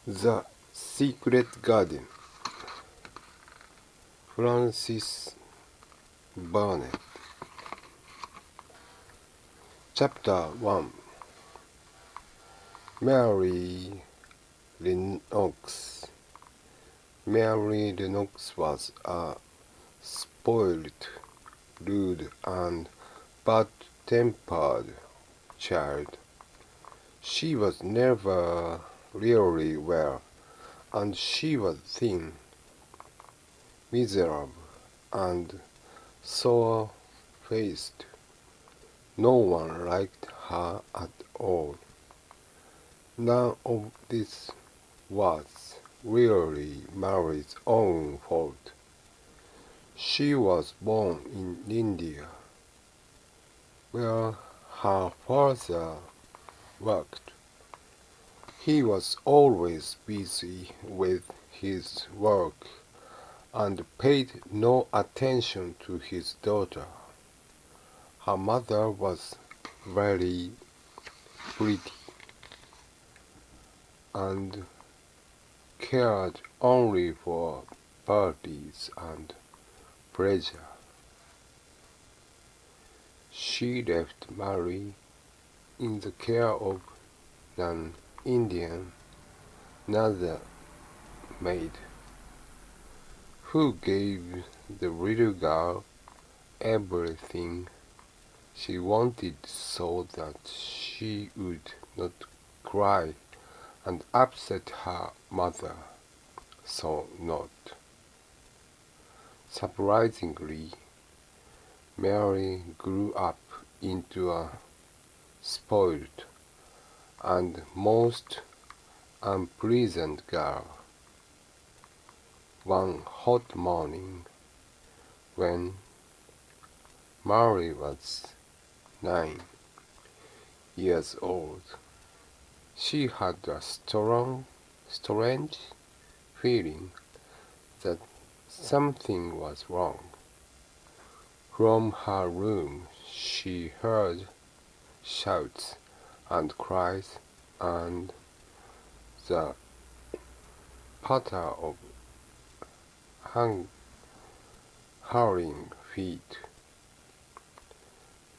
The Secret Garden, Hodgson Burnett. Chapter 1. Mary Lennox. Mary Lennox was a spoiled, rude, and bad-tempered child. She was never really well, and she was thin, miserable, and sour-faced. No one liked her at all. None of this was really Mary's own fault. She was born in India, where her father worked. He was always busy with his work and paid no attention to his daughter. Her mother was very pretty and cared only for parties and pleasure. She left Mary in the care of an Indian maid, who gave the little girl everything she wanted so that she would not cry and upset her mother so not. Surprisingly, Mary grew up into a spoiled and most unpleasant girl. One hot morning, when Mary was 9 years old, she had a strange feeling that something was wrong. From her room she heard shouts and cries and the patter of hurrying feet,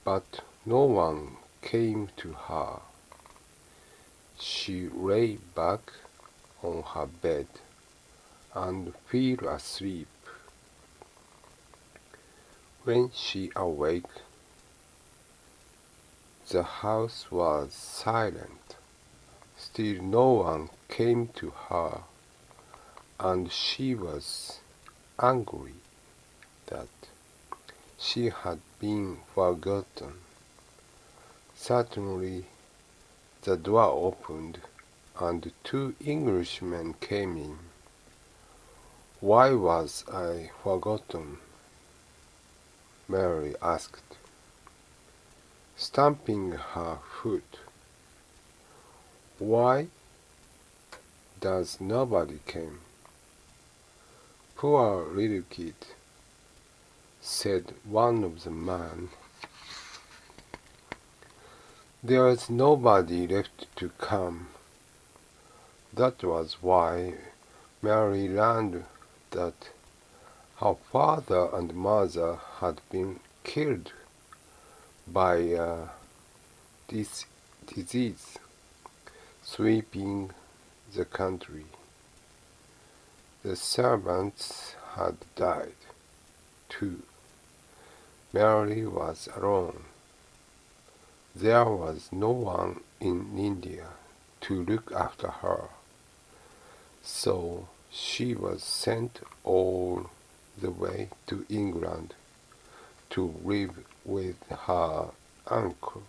but no one came to her. She lay back on her bed and fell asleep. When she awoke, the house was silent. Still no one came to her, and she was angry that she had been forgotten. Suddenly the door opened, and 2 Englishmen came in. "Why was I forgotten?" Mary asked, stamping her foot. "Why does nobody come?" "Poor little kid," said one of the men. "There's nobody left to come." That was why Mary learned that her father and mother had been killed by a disease sweeping the country. The servants had died, too. Mary was alone. There was no one in India to look after her, so she was sent all the way to England to live with her uncle,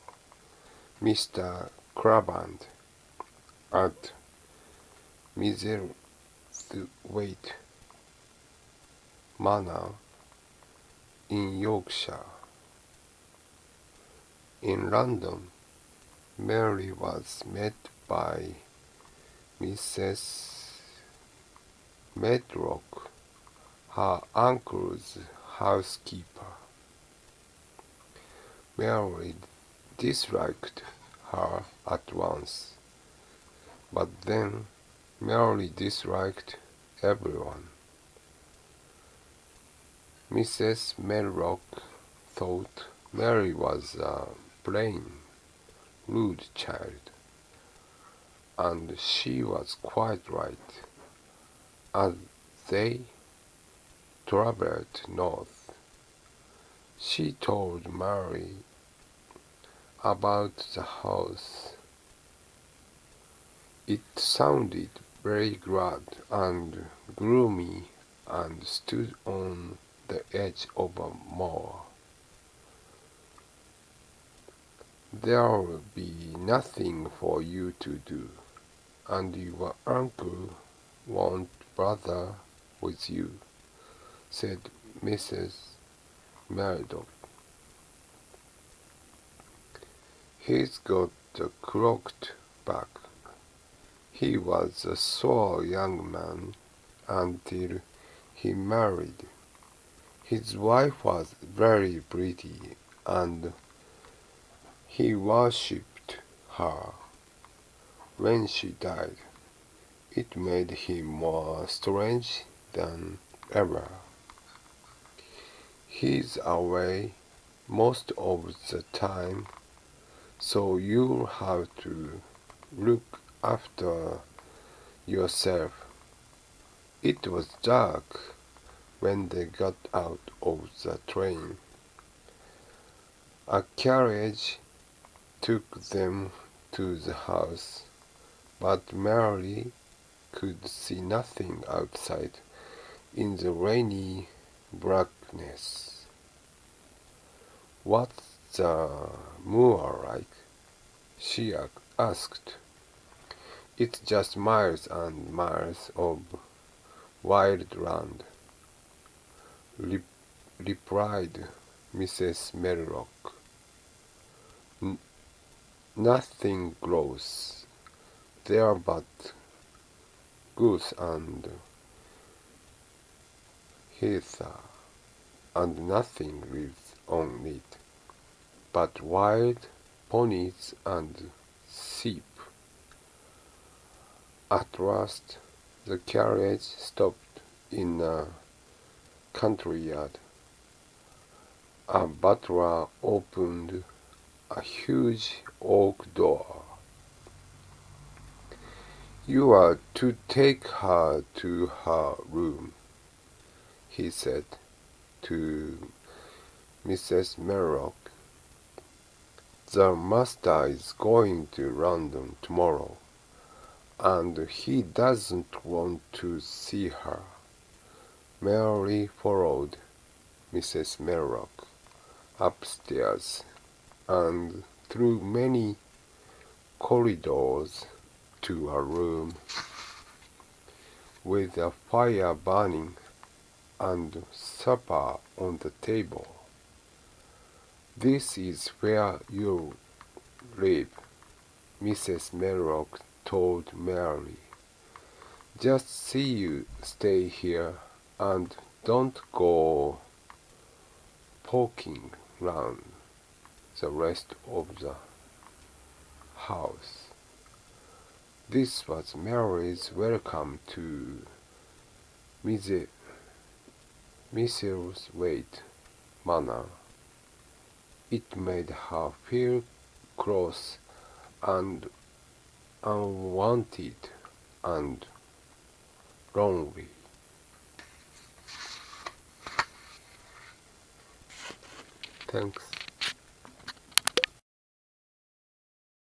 Mr. Cravant, at Misselthwaite Manor in Yorkshire. In London, Mary was met by Mrs. Medlock, her uncle's housekeeper. Mary disliked her at once, but then Mary disliked everyone. Mrs. Medlock thought Mary was a plain, rude child, and she was quite right. As they traveled north, she told Mary about the house. It sounded very grand and gloomy and stood on the edge of a moor. There'll be nothing for you to do, and your uncle won't bother with you, said Mrs. Meredith. He's got a crooked back. He was a sore young man until he married. His wife was very pretty, and he worshipped her. When she died, it made him more strange than ever. He's away most of the time, so you'll have to look after yourself. It was dark when they got out of the train. A carriage took them to the house, but Mary could see nothing outside in the rainy blackness. "What's the moor like?" she asked. "It's just miles and miles of wild land," replied Mrs. Medlock. "Nothing grows there but goose and heather, and nothing lives on it but wild ponies and sheep." At last the carriage stopped in a country yard. A butler opened a huge oak door. "You are to take her to her room," he said to Mrs. Medlock. "The master is going to London tomorrow, and he doesn't want to see her." Mary followed Mrs. Medlock upstairs and through many corridors to a room with a fire burning and supper on the table. "This is where you'll live," Mrs. Medlock told Mary. "Just see you stay here and don't go poking round the rest of the house." This was Mary's welcome to Mrs. Waite Manor. It made her feel close and unwanted and lonely. Thanks.